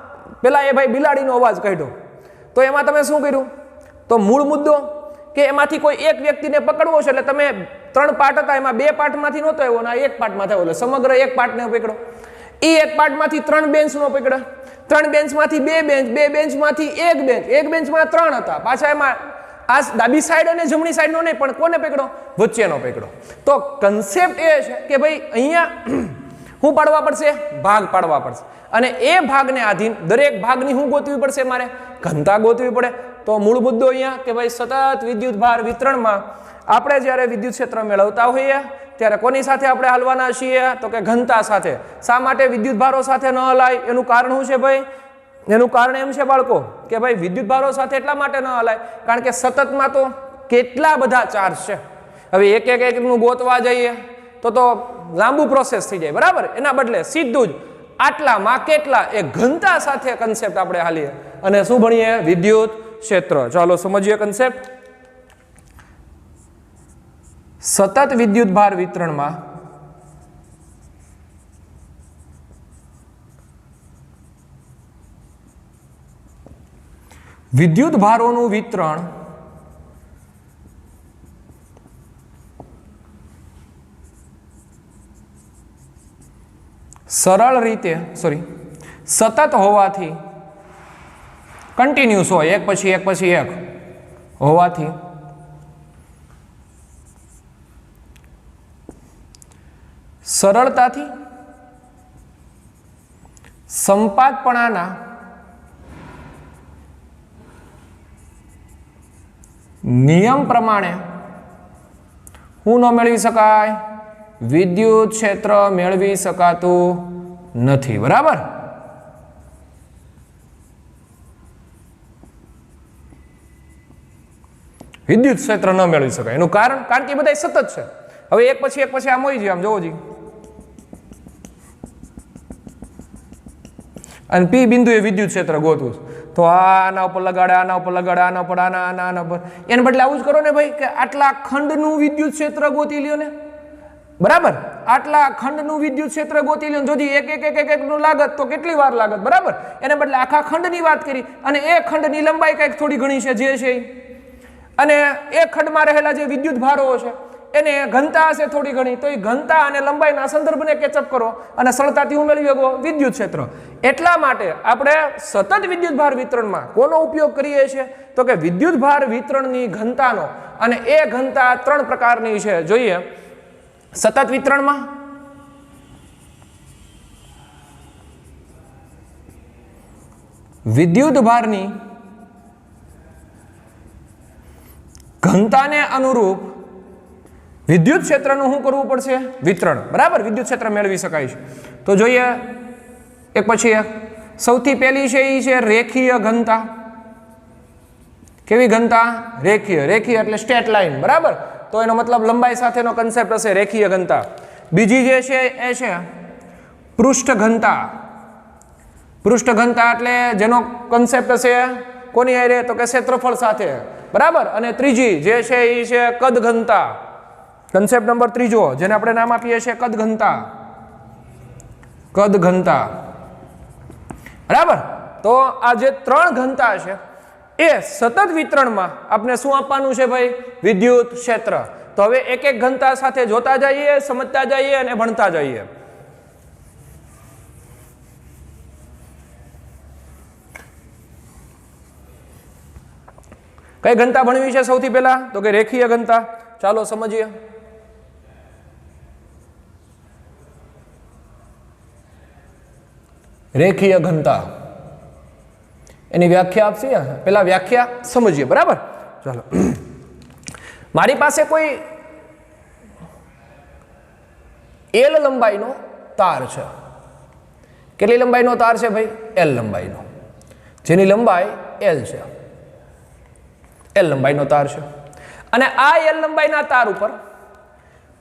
પેલા એ ભાઈ બિલાડીનો અવાજ કાઢ્યો, તો એમાં તમે શું કર્યું? તો મૂળ મુદ્દો કે એમાંથી કોઈ એક વ્યક્તિને પકડવો છે, એટલે તમે 3 પાર્ટ હતા, એમાં 2 પાર્ટમાંથી નહોતો આવ્યો ને એક પાર્ટમાં થયો, એટલે સમગ્ર એક પાર્ટને પકડો. એ એક પાર્ટમાંથી 3 બેન્ચનો પકડ્યો, 3 બેન્ચમાંથી 2 બેન્ચ, 2 બેન્ચમાંથી 1 બેન્ચ, 1 બેન્ચમાં 3 હતા, પાછા એમાં આ ડાબી સાઈડ અને જમણી સાઈડનો નહીં, પણ કોને પકડો? વચ્ચેનો પકડો. તો કન્સેપ્ટ એ છે કે ભાઈ અહીંયા શું પાડવા પડશે? ભાગ પાડવા પડશે, અને એ ભાગને આધીન દરેક ભાગની શું ગોતવી પડશે? મારે ઘનતા ગોતવી પડે. તો મૂળ મુદ્દો અહીંયા કે ભાઈ સતત વિદ્યુત ભાર વિતરણમાં આપણે જ્યારે વિદ્યુત ક્ષેત્ર મેળવતા હોઈએ ત્યારે કોની સાથે આપણે હાલવાના છીએ? તો કે ઘનતા સાથે. શા માટે વિદ્યુત ભારો સાથે ન હલાય? એનું કારણ શું છે ભાઈ? એનું કારણ એમ છે બાળકો કે ભાઈ વિદ્યુત ભારો સાથે એટલા માટે ન હલાય કારણ કે સતતમાં તો કેટલા બધા ચાર્જ છે. હવે એક એકનું ગોતવા જઈએ તો લાંબુ પ્રોસેસ થઈ જાય, બરાબર? એના બદલે સીધું જ આટલામાં કેટલા એ ઘનતા સાથે કન્સેપ્ટ આપણે હાલીએ અને શું ભણીએ? વિદ્યુત ક્ષેત્ર. ચાલો સમજીએ કન્સેપ્ટ. સતત વિદ્યુત ભાર વિતરણમાં વિદ્યુત ભારોનું વિતરણ સરળ રીતે સતત હોવાથી, કન્ટિન્યુઅસ હોય, એક પછી એક હોવાથી સરળતાથી સંપાતપણાના નિયમ પ્રમાણે હું ન મેળવી શકાય? વિદ્યુત ક્ષેત્ર મેળવી શકાતું નથી, બરાબર? વિદ્યુત ક્ષેત્ર ન મેળવી શકાય એનું કારણ કે એ બધા સતત છે. હવે એક પછી આમ હોય છે, આમ જોવો જી, અને પી બિંદુ એ વિદ્યુત ક્ષેત્ર ગોતવું, તો આના ઉપર લગાડે, આના ઉપર લગાડે, આના ઉપર, આના ઉપર, એને બદલે આવું જ કરો ને ભાઈ કે આટલા ખંડનું વિદ્યુત ક્ષેત્ર ગોતી લ્યો ને, બરાબર? આટલા ખંડનું વિદ્યુત ક્ષેત્ર ગોતી લ્યો, જો એક નું લાગત તો કેટલી વાર લાગત, બરાબર? એને બદલે આખા ખંડની વાત કરી, અને એ ખંડની લંબાઈ કંઈક થોડી ઘણી છે જે છે, અને એ ખંડમાં રહેલા જે વિદ્યુત ભારો છે એને ઘનતા હશે થોડી ઘણી, તો એ ઘનતા અને લંબાઈના સંદર્ભને કેચઅપ કરો અને સરળતાથી હું મેળવી શકો વિદ્યુત ક્ષેત્ર. એટલા માટે આપણે સતત વિદ્યુત ભાર વિતરણમાં કોનો ઉપયોગ કરીએ છીએ? તો કે વિદ્યુત ભાર વિતરણની ઘનતાનો, અને એ ઘનતા 3 પ્રકારની છે. જોઈએ સતત વિતરણમાં વિદ્યુત ભારની ઘનતાને અનુરૂપ વિદ્યુત ક્ષેત્રનું શું કરવું પડશે? વિતરણ, બરાબર? વિદ્યુત ક્ષેત્ર મેળવી શકાય છે. તો જોઈએ એક પછી એક. સૌથી પહેલી છે એ છે રેખીય ઘનતા. કેવી ઘનતા? રેખીય એટલે સ્ટ્રેટ લાઈન, બરાબર? તો એનો મતલબ લંબાઈ સાથેનો કન્સેપ્ટ હશે રેખીય ઘનતા. બીજી જે છે એ છે પૃષ્ઠ ઘનતા. પૃષ્ઠ ઘનતા એટલે જેનો કન્સેપ્ટ હશે કોની હારે? તો કે ક્ષેત્રફળ સાથે, બરાબર? અને ત્રીજી જે છે એ છે કદ ઘનતા. કન્સેપ્ટ નંબર 3 જેને આપણે નામ આપીએ છીએ કદ ઘનતા. બરાબર? તો આ જે 3 ઘનતા છે એ સતત વિતરણમાં આપણે શું આપવાનું છે ભાઈ? વિદ્યુત ક્ષેત્ર. તો હવે એક એક ઘનતા સાથે જોતા જઈએ, સમજતા જઈએ અને ભણતા જઈએ. કઈ ઘનતા ભણવી છે સૌથી પહેલા? તો કે રેખીય ઘનતા. ચાલો સમજીએ. રેખીય ઘનતા એની વ્યાખ્યા આપશે, પેલા વ્યાખ્યા સમજીએ, બરાબર? ચાલો. મારી પાસે કોઈ L લંબાઈનો તાર છે. કેટલી લંબાઈનો તાર છે ભાઈ? L લંબાઈનો, જેની લંબાઈ L છે. L લંબાઈનો તાર છે, અને આ L લંબાઈના તાર ઉપર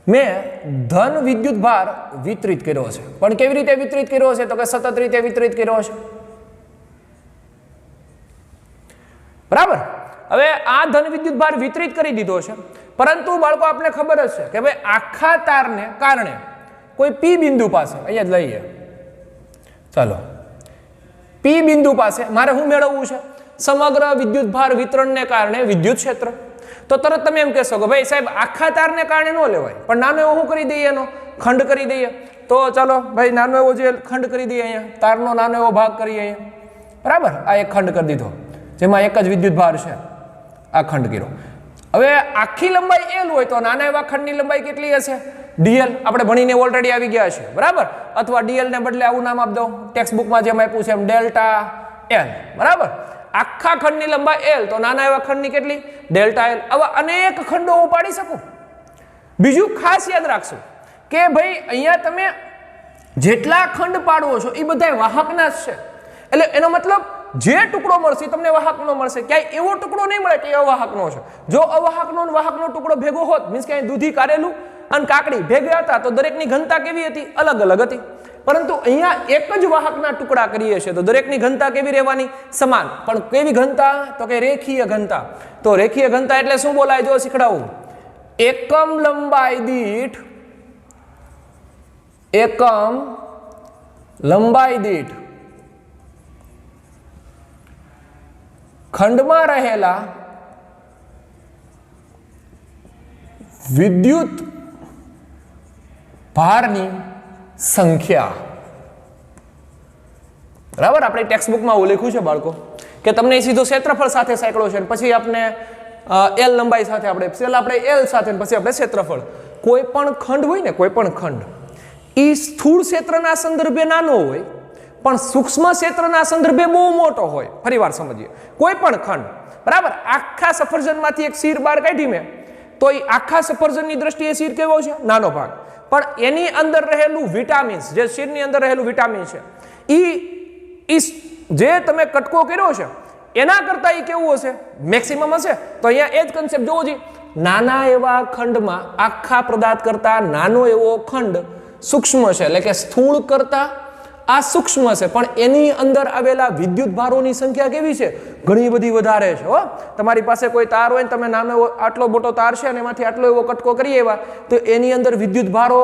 મેં ધન વિદ્યુત ભાર વિતરિત કર્યો છે, પણ કેવી રીતે વિતરિત કર્યો છે? તો કે સતત રીતે વિતરિત કર્યો છે, બરાબર. હવે આ ધન વિદ્યુત ભાર વિતરિત કરી દીધો છે, પરંતુ બાળકો આપણે ખબર જ છે કે ભાઈ આખા તારને કારણે કોઈ પી બિંદુ પાસે, અહીંયા જ લઈએ, ચાલો, પી બિંદુ પાસે મારે શું મેળવવું છે? સમગ્ર વિદ્યુત ભાર વિતરણને કારણે વિદ્યુત ક્ષેત્ર. તો તરત તમે એમ કહેશો કે ભાઈ સાહેબ આખા તારને કારણે ન લેવાય, પણ નાનો એવો શું કરી દઈએ, એનો ખંડ કરી દઈએ. તો ચાલો ભાઈ નાનો એવો જે ખંડ કરી દઈએ, અહીંયા તારનો નાનો એવો ભાગ કરીએ અહીંયા, બરાબર. આ એક ખંડ કરી દીધો જેમાં એક જ વિદ્યુત ભાર છે, આ ખંડ કર્યો. હવે આખી લંબાઈ L હોય તો નાના એવા ખંડની લંબાઈ કેટલી હશે? dl. આપણે ભણીને ઓલરેડી આવી ગયા છે, બરાબર. અથવા dl ને બદલે આવું નામ આપી દો, ટેક્સ્ટ બુકમાં જેમ આપ્યું છે એમ ડેલ્ટા L, બરાબર. આખા ખંડની લંબાઈ L તો નાના એવા ખંડની કેટલી? Delta L. આવા અનેક ખંડો હું પાડી શકું. બીજું ખાસ યાદ રાખશો કે ભાઈ અહીંયા તમે જેટલા ખંડ પાડવો છો એ બધા વાહકના જ છે. એટલે એનો મતલબ જે ટુકડો મળશે તમને વાહકનો મળશે, ક્યાંય એવો ટુકડો નહીં મળે કે અવાહકનો છે. જો અવાહકનો અને વાહકનો ટુકડો ભેગો હોત, મીન્સ કે દૂધી કારેલું અને કાકડી ભેગા હતા તો દરેકની ઘનતા કેવી હતી? અલગ અલગ હતી. પરંતુ અહીંયા એક જ વાહકના ટુકડા કરીએ છીએ તો દરેકની ઘનતા કેવી રહેવાની? સમાન. પણ કેવી ઘનતા? તો કે રેખીય ઘનતા. તો રેખીય ઘનતા એટલે શું બોલાય? જો શીખડાવું, એકમ લંબાઈ દીઠ, એકમ લંબાઈ દીઠ ખંડમાં રહેલા વિદ્યુત ભારની સંખ્યા, બરાબર. આપણે ટેક્સ્ટ બુકમાં એવું લખ્યું છે બાળકો કે તમને સીધો ક્ષેત્રફળ સાથે સાંકળો છે, પછી આપણે L લંબાઈ સાથે આપણે L સાથે પછી આપણે ક્ષેત્રફળ. કોઈ પણ ખંડ હોય ને, કોઈ પણ ખંડ એ સ્થૂળ ક્ષેત્રના સંદર્ભે નાનો હોય પણ સૂક્ષ્મ ક્ષેત્રના સંદર્ભે બહુ મોટો હોય. ફરીવાર સમજીએ, કોઈ પણ ખંડ, બરાબર. આખા સફરજનમાંથી એક શીર બહાર કાઢી મેં તો એ આખા સફરજનની દ્રષ્ટિએ શીર કેવો છે? નાનો ભાગ. પણ એની અંદર રહેલું વિટામિન્સ, જે શીરની અંદર રહેલું વિટામિન છે, એ જે તમે કટકો કર્યો છે એના કરતા એ કેવું હશે? મેક્સિમમ હશે. તો અહીંયા એ જ કન્સેપ્ટ જોવો જોઈએ. નાના એવા ખંડમાં આખા પદાર્થ કરતા નાનો એવો ખંડ સૂક્ષ્મ છે, એટલે કે સ્થૂળ કરતા આ સૂક્ષ્મ છે, પણ એની અંદર આવેલા વિદ્યુત ભારોની સંખ્યા કેવી છે? ઘણી બધી વધારે છે. હો, તમારી પાસે કોઈ તાર હોય ને તમે નાનો એવો આટલો મોટો તાર છે અને એમાંથી આટલો એવો કટકો કરીએ એવા, તો એની અંદર વિદ્યુત ભારો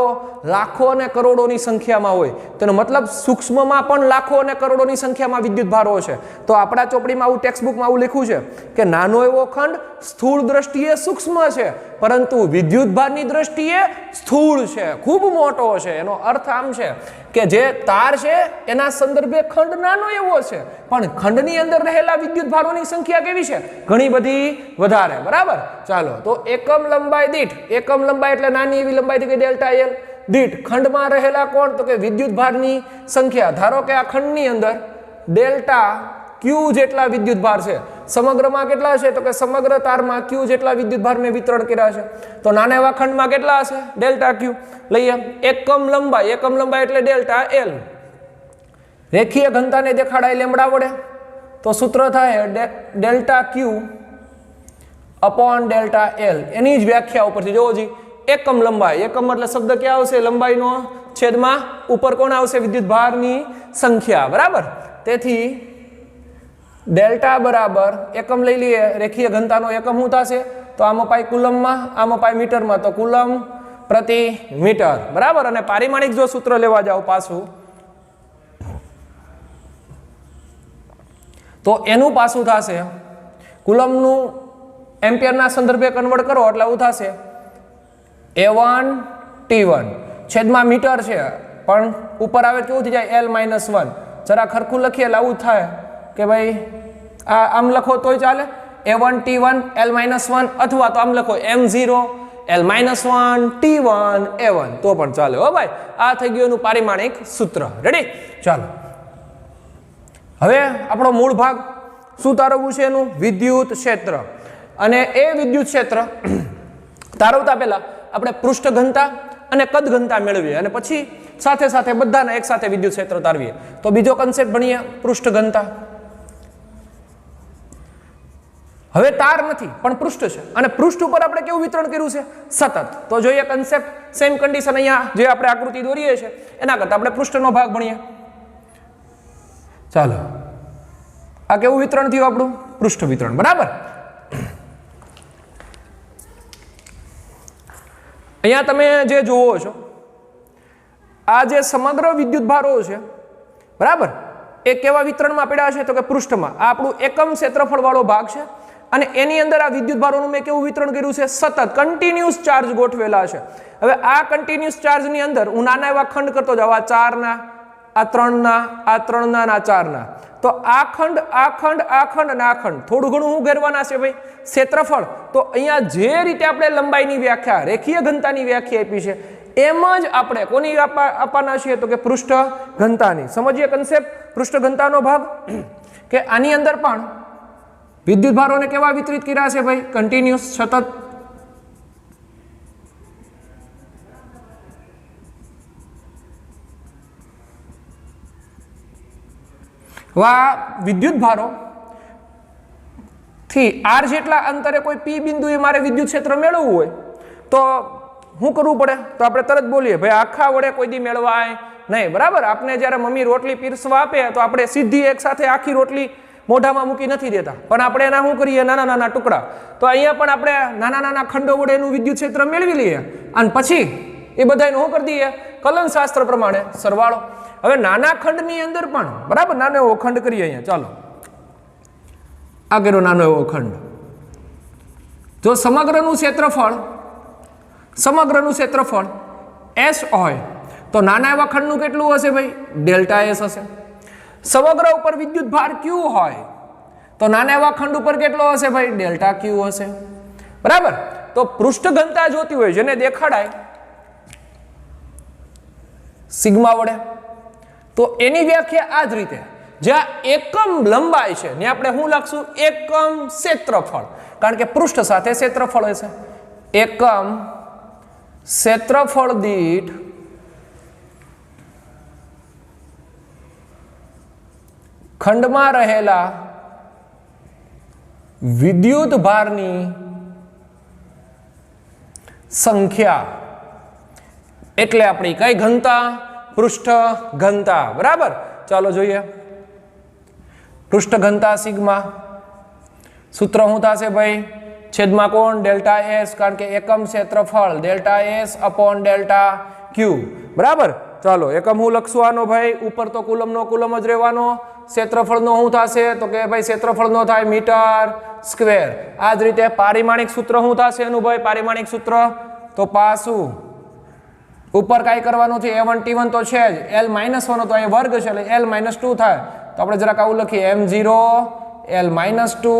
લાખો અને કરોડોની સંખ્યામાં હોય. તેનો મતલબ સૂક્ષ્મમાં પણ લાખો અને કરોડોની સંખ્યામાં વિદ્યુત ભારો છે. તો આપણા ચોપડીમાં આવું, ટેક્સ્ટ બુકમાં આવું લખ્યું છે કે નાનો એવો ખંડ સ્થૂળ દ્રષ્ટિએ સૂક્ષ્મ છે, પરંતુ વિદ્યુત ભારની દ્રષ્ટિએ સ્થૂળ છે, ખૂબ મોટો છે. એનો અર્થ આમ છે કે જે તાર છે એના સંદર્ભે ખંડ નાનો એવો છે, પણ ખંડની અંદર રહેલા વિદ્યુત ભારોની સંખ્યા કેવી છે? ઘણી બધી વધારે, બરાબર. ચાલો, તો એકમ લંબાઈ દીઠ, એકમ લંબાઈ એટલે નાની એવી લંબાઈ કે ડેલ્ટા L દીઠ ખંડમાં રહેલા કોણ? તો કે વિદ્યુત ભારની સંખ્યા. ધારો કે આ ખંડની અંદર ડેલ્ટા Q જેટલા વિદ્યુત ભાર છે. સમગ્રમાં કેટલા છે? તો કે સમગ્ર તારમાં Q જેટલા વિદ્યુત ભાર મેં વિતરણ કર્યા છે. તો નાના એવા ખંડમાં કેટલા હશે? Delta Q. લઈએ એકમ લંબાઈ, એકમ લંબાઈ એટલે ડેલ્ટા L. રેખીય ઘનતાને દેખાડાય લેમડા વડે, તો સૂત્ર થાય delta Q upon delta L. એની જ વ્યાખ્યા ઉપરથી જોવો જી, એકમ લંબાઈ, એકમ એટલે શબ્દ ક્યાં આવશે? લંબાઈનો છેદમાં ઉપર કોણ આવશે? વિદ્યુત ભારની સંખ્યા, બરાબર. તેથી ડેલ્ટા બરાબર એકમ લઈ લઈએ, રેખીય ઘનતાનો એકમ શું થશે? તો આમાં પાઈ કુલમમાં, આમાં પાઈ મીટરમાં, તો કુલમ પ્રતિ મીટર, બરાબર. અને પારિમાણિક જો સૂત્ર લેવા જાવ પાછું, તો એનું પાછું થશે કુલમનું એમ્પિયરના સંદર્ભે કન્વર્ટ કરો એટલે આવું થશે A1 T1 છેદમાં મીટર છે, પણ ઉપર આવે કેવું થઈ જાય? L-1. જરા ખરખું લખીએ એટલે આવું થાય કે ભાઈ આ આમ લખો તોય ચાલે, A1 T1 L-1, અથવા તો આમ લખો M0 L-1 T1 A1 તો પણ ચાલે. હો ભાઈ, આ થઈ ગયું એનું પારિમાણિક સૂત્ર. રેડી? ચાલો, હવે આપણો મૂળ ભાગ શું તારવવું છે? એનું વિદ્યુત ક્ષેત્ર. અને એ વિદ્યુત ક્ષેત્ર તારવતા પહેલા આપણે પૃષ્ઠ ઘનતા અને કદ ઘનતા મેળવીએ, અને પછી સાથે સાથે બધાના એક સાથે વિદ્યુત ક્ષેત્ર તારવીએ. તો બીજો કન્સેપ્ટ ભણીએ, પૃષ્ઠ ઘનતા. હવે તાર નથી પણ પૃષ્ઠ છે અને પૃષ્ઠ ઉપર આપણે કેવું વિતરણ કર્યું છે સતત. તો જોઈએ કન્સેપ્ટ સેમ કન્ડિશન અહીંયા જે આપણે આકૃતિ દોરીએ છીએ એના કરતા આપણે પૃષ્ઠનો ભાગ ભણીએ. ચાલો આ કેવું વિતરણ થયું આપણું પૃષ્ઠ વિતરણ બરાબર. અહીંયા તમે જે જુઓ છો આ જે સમગ્ર વિદ્યુત ભારો છે બરાબર એ કેવા વિતરણમાં પડ્યા છે તો કે પૃષ્ઠમાં. આ આપણું એકમ ક્ષેત્રફળ વાળો ભાગ છે અને એની અંદર આ વિદ્યુત ભારોનું મેં કેવું વિતરણ કર્યું છે સતત કન્ટિન્યુઅસ ચાર્જ ગોઠવેલા છે. હવે આ કન્ટિન્યુઅસ ચાર્જની અંદર હું નાના એવા ખંડ કરતો જાઉં આ 4ના આ 3ના આ 3ના અને આ 4ના. તો આ ખંડ આ ખંડ આ ખંડ અને આ ખંડ થોડું ઘણું હું ઘેરવાના છે ભાઈ ક્ષેત્રફળ. તો અહીંયા જે રીતે આપણે લંબાઈની વ્યાખ્યા રેખીય ઘનતાની વ્યાખ્યા આપી છે એમ જ આપણે કોની આપવાના છીએ તો કે પૃષ્ઠ ઘનતાની. સમજીએ કન્સેપ્ટ પૃષ્ઠ ઘનતાનો ભાગ કે આની અંદર પણ વિદ્યુત ભારોને કેવા વિતરિત કર્યા છે ભાઈ કન્ટિન્યુઅસ સતત. વિદ્યુત ભારો થી આર જેટલા અંતરે કોઈ પી બિંદુએ મારે વિદ્યુત ક્ષેત્ર મેળવવું હોય તો શું કરવું પડે તો આપણે તરત બોલીએ ભાઈ આખા વડે કોઈ દી મેળવાય નહીં બરાબર. આપણે જ્યારે મમ્મી રોટલી પીરસવા આપે તો આપણે સીધી એક સાથે આખી રોટલી મોઢામાં મૂકી નથી દેતા પણ આપણે એના શું કરીએ નાના નાના ટુકડા. તો અહીંયા પણ આપણે નાના નાના ખંડો વડે એનું વિદ્યુત ક્ષેત્ર મેળવી લઈએ અને પછી એ બધાનું શું કરી દઈએ કલન શાસ્ત્ર પ્રમાણે સરવાળો. હવે નાના ખંડની અંદર પણ બરાબર નાનો એવો ખંડ કરીએ અહીંયા. ચાલો આ કર્યો નાનો એવો ખંડ. જો સમગ્રનું ક્ષેત્રફળ S હોય તો નાના એવા ખંડનું કેટલું હશે ભાઈ ડેલ્ટા S હશે. સમગ્ર ઉપર વિદ્યુત ભાર Q હોય તો નાના એવા ખંડ ઉપર કેટલો હશે ભાઈ ડેલ્ટા Q હશે બરાબર. તો પૃષ્ઠ ઘનતા જોતી હોય જેને દેખાડાય સિગ્મા વડે તો એની વ્યાખ્યા આ જ રીતે જ્યાં એકમ લંબાઈ છે ને આપણે શું લખશું એકમ ક્ષેત્રફળ કારણ કે પૃષ્ઠ સાથે ક્ષેત્રફળ હશે. એકમ ક્ષેત્રફળ દીઠ ખંડમાં રહેલા વિદ્યુત ભારની સંખ્યા એટલે આપણી કઈ ઘનતા પૃષ્ઠ ઘનતા બરાબર. ચાલો જોઈએ પૃષ્ઠ ઘનતા સિગ્મા સૂત્ર શું થશે ભાઈ છેદમાં કોણ ડેલ્ટા S કારણ કે એકમ ક્ષેત્રફળ delta S upon delta Q બરાબર. ચાલો એકમ હું લખશું આનો ભાઈ ઉપર તો કુલમનો કુલમ જ રહેવાનો. ક્ષેત્રફળનો શું થશે તો કે ભાઈ ક્ષેત્રફળનો થાય મીટર સ્ક્વેર. આ જ રીતે પારિમાણિક સૂત્ર શું થશે એનું ભાઈ પારિમાણિક સૂત્ર તો પાછું ઉપર કાંઈ કરવાનું છે A1 T1 તો છે જ L -1 તો અહીં વર્ગ છે એટલે L -2 થાય તો આપણે જરાક આવું લખીએ M0 L -2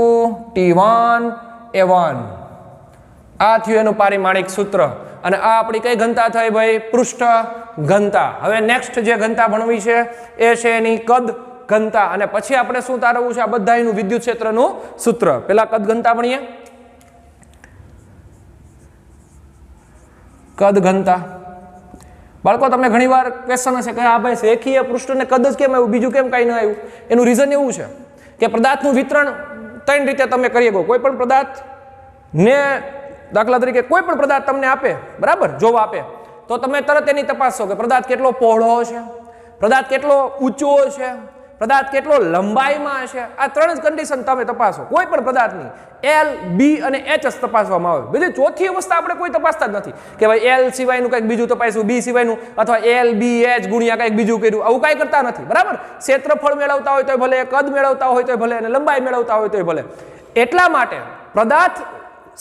T1 A1. આ થયું એનું પારિમાણિક સૂત્ર અને આ આપણી કઈ ઘનતા થઈ ભાઈ પૃષ્ઠ ઘનતા. હવે નેક્સ્ટ જે ઘનતા ભણવી છે એ છે એની કદ ઘનતા અને પછી આપણે શું તારવવું છે આ બધા એનું વિદ્યુત ક્ષેત્રનું સૂત્ર. પેલા કદ ઘનતા ભણીએ. કદ ઘનતા બાળકો તમને ઘણીવાર ક્વેશ્ચન હશે કે આ ભાઈ રેખીય પૃષ્ઠને કદ જ કેમ આવ્યું બીજું કેમ કાંઈ ન આવ્યું. એનું રીઝન એવું છે કે પદાર્થનું વિતરણ ત્રણ રીતે તમે કરી શકો. કોઈ પણ પદાર્થ ને દાખલા તરીકે કોઈ પણ પદાર્થ તમને આપે બરાબર જોવા આપે તો તમે તરત એની તપાસશો કે પદાર્થ કેટલો પહોળો છે પદાર્થ કેટલો ઊંચો છે પદાર્થ કેટલો લંબાઈમાં છે. આ ત્રણ જ કન્ડિશન તમે તપાસો કોઈ પણ પદાર્થની L B અને H જ તપાસવામાં આવે. બીજી ચોથી અવસ્થા આપણે કોઈ તપાસતા જ નથી કે ભાઈ L સિવાયનું કંઈક બીજું તપાસ્યું B સિવાયનું અથવા L B H ગુણ્યા કંઈક બીજું કર્યું આવું કાંઈ કરતા નથી બરાબર. ક્ષેત્રફળ મેળવતા હોય તો ભલે કદ મેળવતા હોય તો ભલે અને લંબાઈ મેળવતા હોય તો ભલે. એટલા માટે પદાર્થ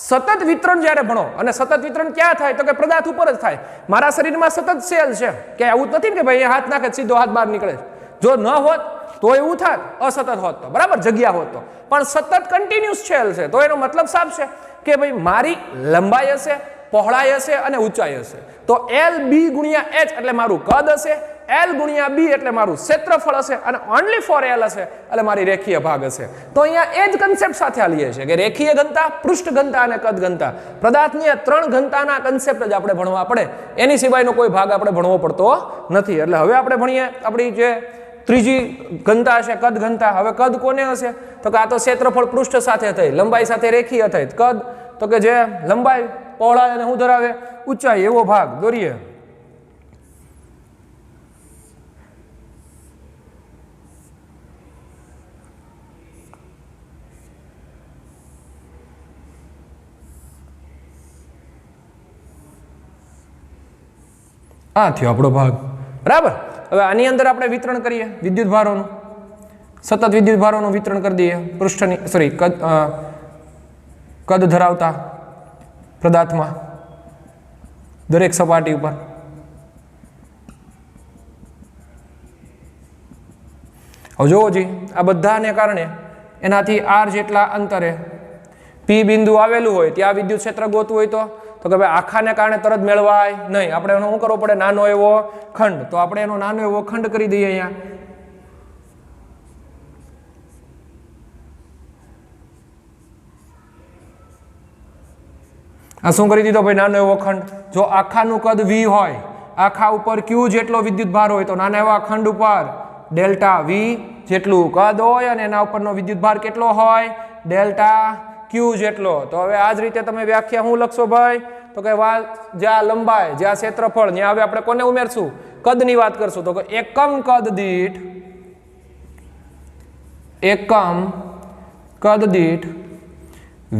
સતત વિતરણ જ્યારે ભણો અને સતત વિતરણ ક્યાં થાય તો કે પદાર્થ ઉપર જ થાય. મારા શરીરમાં સતત સેલ છે કે આવું જ નથી ને કે ભાઈ હાથ નાખે સીધો હાથ બહાર નીકળે. જો ન હોત તો એવું થાત અસતત હોત તો બરાબર જગ્યા હોત તો પણ સતત કન્ટિન્યુઅસ સેલ છે તો એનો મતલબ સાફ છે કે ભાઈ મારી લંબાઈ હશે પહોળાઈ હશે અને ઊંચાઈ હશે. તો L B ગુણ્યા H એટલે મારું કદ હશે L ગુણ્યા B એટલે મારું ક્ષેત્રફળ હશે અને ઓનલી ફોર L હશે એટલે મારી રેખીય ભાગ હશે. તો અહીંયા એ જ કન્સેપ્ટ સાથે આલીએ છે કે રેખીય ઘનતા પૃષ્ઠ ઘનતા અને કદ ઘનતા પદાર્થની આ ત્રણ ઘનતાના કન્સેપ્ટ જ આપણે ભણવા પડે. એની સિવાયનો કોઈ ભાગ આપણે ભણવો પડતો નથી. એટલે હવે આપણે ભણીએ આપણી જે ત્રીજી ઘનતા હશે કદ ઘનતા. હવે કદ કોને હશે? તો કે આ તો ક્ષેત્રફળ પૃષ્ઠ સાથે થઈ, લંબાઈ સાથે રેખીય થઈ. કદ તો કે જે લંબાઈ, પહોળાઈ અને શું ધરાવે? ઊંચાઈ, એવો ભાગ દોરીએ. આ થયો આપણો ભાગ. બરાબર. હવે આની અંદર આપણે વિતરણ કરીએ વિદ્યુત ભારોનું, સતત વિદ્યુત ભારોનું વિતરણ કરી દઈએ પૃષ્ઠની સોરી કદ ધરાવતા પદાર્થમાં દરેક સપાટી ઉપર. હવે જોવો જી, આ બધાને કારણે એનાથી આર જેટલા અંતરે પી બિંદુ આવેલું હોય ત્યાં વિદ્યુત ક્ષેત્ર ગોતવું હોય તો કે ભાઈ આખાને કારણે તરત મેળવાય નહીં. આપણે એનો શું કરવો પડે? નાનો એવો ખંડ. તો આપણે એનો નાનો એવો ખંડ કરી દઈએ અહીંયા. આ શું કરી દીધો ભાઈ? નાનો એવો ખંડ. જો આખાનું કદ વી હોય, આખા ઉપર ક્યુ જેટલો વિદ્યુત ભાર હોય, તો નાના એવા ખંડ ઉપર ડેલ્ટા વી જેટલું કદ હોય અને એના ઉપરનો વિદ્યુત ભાર કેટલો હોય? ડેલ્ટા ક્યુ જેટલો. તો હવે આ જ રીતે તમે વ્યાખ્યા શું લખશો ભાઈ? તો કે જ્યાં લંબાઈ, જ્યાં ક્ષેત્રફળ, ત્યાં હવે આપણે કોને ઉમેરશું? કદની વાત કરશું. તો કે એકમ કદ દીઠ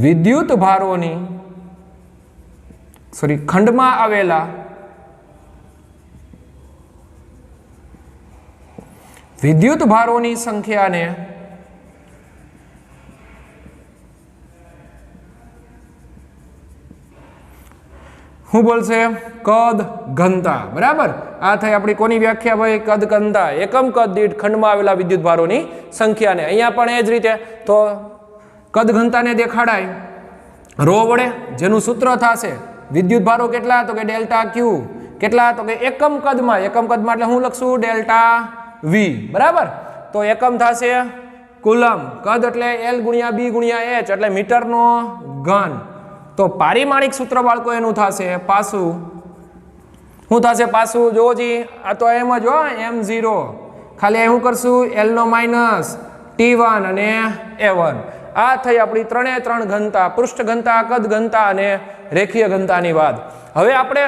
વિદ્યુત ભારોની ખંડમાં આવેલા વિદ્યુત ભારોની સંખ્યાને શું બોલશે? કદ ઘનતા. બરાબર. આ થઈ આપણી કોની વ્યાખ્યા ભાઈ? કદ ઘનતા. એકમ કદ દીઠ ખંડમાં આવેલા વિદ્યુત ભારોની સંખ્યાને. અહીંયા પણ એ જ રીતે તો કદ ઘનતાને દેખાડાય રો વડે, જેનું સૂત્ર થશે વિદ્યુત ભારો કેટલા? તો કે ડેલ્ટા ક્યુ. કેટલા? તો કે એકમ કદમાં. એકમ કદમાં એટલે હું લખશું? Delta v. બરાબર. તો એકમ થશે કુલમ. કદ એટલે એલ ગુણ્યા બી ગુણ્યા એચ એટલે મીટરનો ઘન. તો પારિમાણિક સૂત્ર બાળકો એનું થશે પાસું. શું થશે પાસું? જોવો જી, આ તો એમ જ હો, m0. ખાલી શું કરશું? l નો માઇનસ t1 અને a1. આ થઈ આપણી ત્રણ ઘનતા, પૃષ્ઠ ઘનતા, કદ ઘનતા અને રેખીય ઘનતાની વાત. હવે આપણે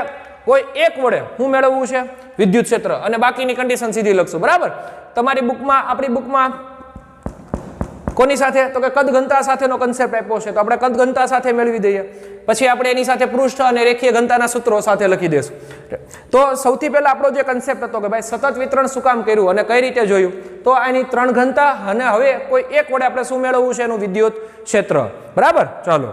કોઈ એક વડે શું મેળવવું છે? વિદ્યુત ક્ષેત્ર. અને બાકીની કન્ડિશન સીધી લખશું. બરાબર. તમારી બુકમાં, આપણી બુકમાં કોની સાથે? તો કે કદ ઘનતા સાથેનો કન્સેપ્ટ આપ્યો છે, તો આપણે કદ ઘનતા સાથે મેળવી દઈએ. પછી આપણે એની સાથે પૃષ્ઠ અને રેખીય ઘનતાના સૂત્રો સાથે લખી દઈશું. તો સૌથી પહેલા આપણો જે કન્સેપ્ટ હતો કે ભાઈ સતત વિતરણ શું કામ કર્યું અને કઈ રીતે જોયું, તો આની ત્રણ ઘનતા અને હવે કોઈ એક વડે આપણે શું મેળવવું છે? એનું વિદ્યુત ક્ષેત્ર. બરાબર. ચાલો.